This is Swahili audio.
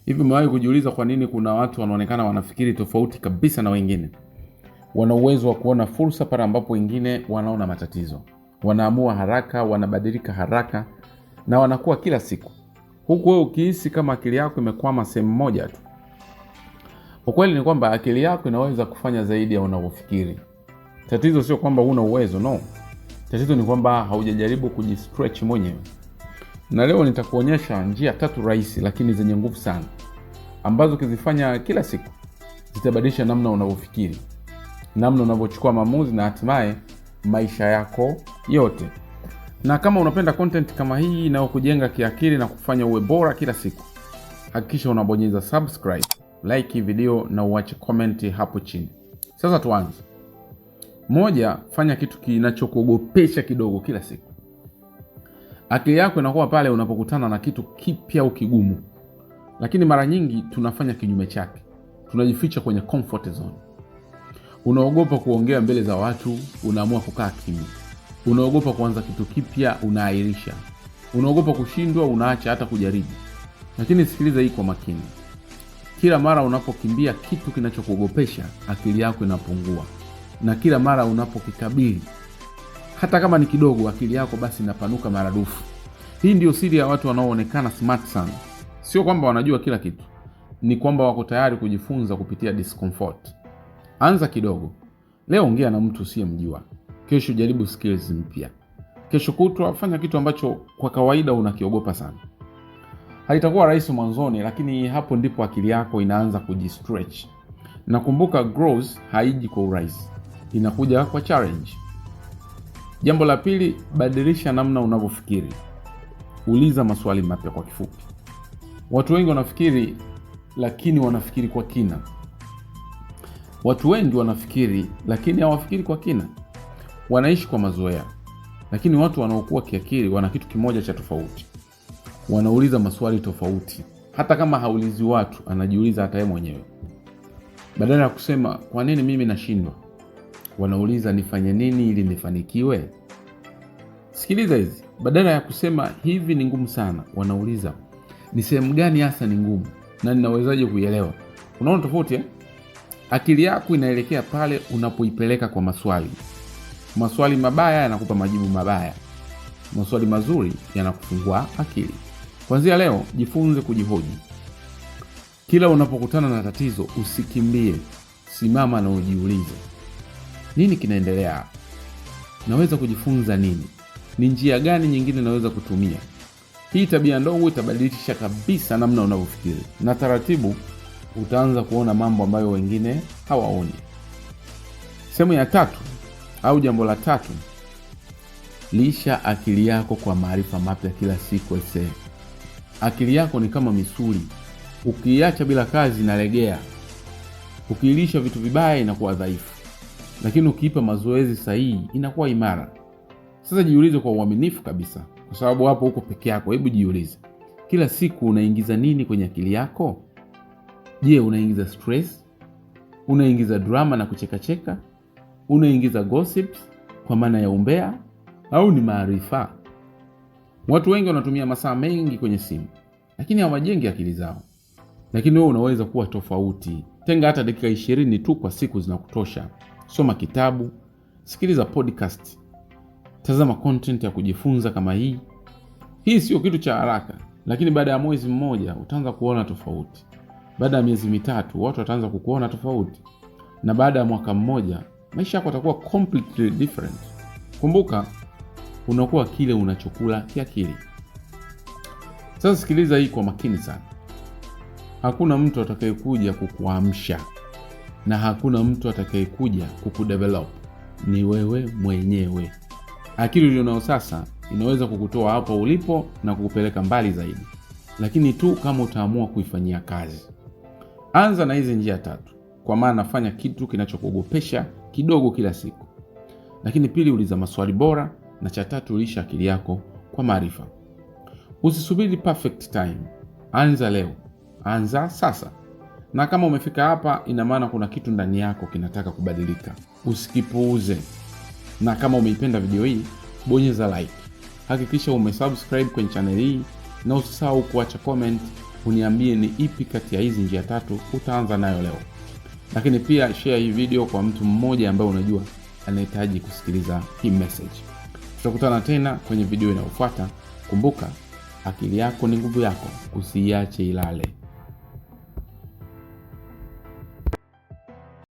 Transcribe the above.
Hivi umewahi kujiuliza kwa nini kuna watu wanaonekana wanafikiri tofauti kabisa na wengine? Wana uwezo wa kuona fursa pale ambapo wengine wanaona matatizo. Wanaamua haraka, wanabadilika haraka na wanakuwa kila siku. Huku wewe ukihisi kama akili yako imekwama sehemu moja tu. Ukweli ni kwamba akili yako inaweza kufanya zaidi ya unavyofikiri. Tatizo sio kwamba huna uwezo, no. Tatizo ni kwamba haujajaribu kujistretch mwenyewe. Na leo nitakuonyesha njia 3 rahisi lakini zenye nguvu sana, ambazo ukizifanya kila siku zitabadilisha namna unavyofikiri, namna unavyochukua maamuzi na hatimaye maisha yako yote. Na kama unapenda content kama hii inayokujenga kiakili na kufanya uwe bora kila siku, hakikisha unabonyeza subscribe, like hii video na uache comment hapo chini. Sasa tuanze. 1, fanya kitu kinachokuogopesha kidogo kila siku. Akili yako inakuwa pale unapokutana na kitu kipya au kigumu. Lakini mara nyingi tunafanya kinyume chake. Tunajificha kwenye comfort zone. Unaogopa kuongea mbele za watu, unaamua kukaa kimya. Unaogopa kuanza kitu kipya, unaahirisha. Unaogopa kushindwa, unaacha hata kujaribu. Lakini sikiliza hii kwa makini. Kila mara unapokimbia kitu kinachokuogopesha, akili yako inapungua. Na kila mara unapokikabili, hata kama ni kidogo, akili yako basi inapanuka maradufu. Hii ndio siri ya watu wanaoonekana smart sana. Sio kwamba wanajua kila kitu, ni kwamba wako tayari kujifunza kupitia discomfort. Anza kidogo. Leo ongea na mtu usiyemjua. Kesho jaribu skills mpya. Kesho kutwa fanya kitu ambacho kwa kawaida unakiogopa sana. Haitakuwa rahisi mwanzoni, lakini hapo ndipo akili yako inaanza kujistretch. Na kumbuka, growth haiji kwa urahisi. Inakuja kwa challenge. Jambo la pili, badilisha namna unavyofikiri. Uliza maswali mapya. Kwa kifupi, watu wengi wanafikiri lakini wanafikiri kwa kina. Watu wengi wanafikiri lakini hawafikiri kwa kina. Wanaishi kwa mazoea. Lakini watu wanaokuwa kiakili wana kitu kimoja cha tofauti. Wanauliza maswali tofauti. Hata kama haulizi watu, anajiuliza hata yeye mwenyewe. Badala ya kusema kwa nini mimi nashindwa, wanauliza nifanye nini ili nifanikiwe. Sikiliza hizi. Badala ya kusema hivi ni ngumu sana, wanauliza ni sehemu gani hasa ni ngumu na ninawezaje kuielewa. Unaona tofauti eh? Akili yako inaelekea pale unapoipeleka kwa maswali. Maswali mabaya yanakupa majibu mabaya. Maswali mazuri yanakufungua akili. Kuanzia leo jifunze kujihoji. Kila unapokutana na tatizo usikimbie. Simama na ujiulize, nini kinaendelea? Naweza kujifunza nini? Ni njia gani nyingine naweza kutumia? Hii tabia ndogo itabadilisha kabisa namna unavyofikiri. Na taratibu utaanza kuona mambo ambayo wengine hawaoni. Sehemu ya 3 au jambo la 3, lisha akili yako kwa maarifa mapya kila siku. Akili yako ni kama misuli. Ukiiacha bila kazi inalegea. Ukiilisha vitu vibaya inakuwa dhaifu. Lakini ukiipa mazoezi sahihi inakuwa imara. Sasa jiulize kwa uaminifu kabisa, kwa sababu hapo uko peke yako. Hebu jiulize, kila siku unaingiza nini kwenye akili yako? Je, unaingiza stress? Unaingiza drama na kuchekacheka? Unaingiza gossips kwa maana ya umbea? Au ni maarifa? Watu wengi wanatumia masaa mengi kwenye simu, lakini hawajengi akili zao. Lakini wewe unaweza kuwa tofauti. Tenga hata dakika 20 tu kwa siku, zinakutosha. Soma kitabu, sikiliza podcast, tazama content ya kujifunza kama hii. Hii sio kitu cha haraka, lakini baada ya mwezi mmoja utaanza kuona tofauti. Baada ya miezi 3 watu wataanza kukuona tofauti. Na baada ya mwaka mmoja maisha yako yatakuwa completely different. Kumbuka, unakuwa kile unachokula kiakili. Sasa sikiliza hii kwa makini sana. Hakuna mtu atakayekuja kukuamsha na hakuna mtu atakayekuja kukudevelop. Ni wewe mwenyewe. Akili ulionayo sasa inaweza kukutoa hapo ulipo na kukupeleka mbali zaidi, lakini tu kama utaamua kuifanyia kazi. Anza na hizi njia 3. Kwa maana fanya kitu kinachokuogopesha kidogo kila siku. Lakini pili, uliza maswali bora, na cha 3, lisha akili yako kwa maarifa. Usisubiri perfect time. Anza leo. Anza sasa. Na kama umefika hapa, ina maana kuna kitu ndani yako kinataka kubadilika. Usikipuuze. Na kama umeipenda video hii, bonyeza like. Hakikisha umesubscribe kwenye channel hii na usisahau kuacha comment uniambie ni ipi kati ya hizi njia 3 utaanza nayo leo. Lakini pia share hii video kwa mtu mmoja ambaye unajua anahitaji kusikiliza hii message. Tutakutana tena kwenye video inayofuata. Kumbuka, akili yako ni nguvu yako, usiiache ilale.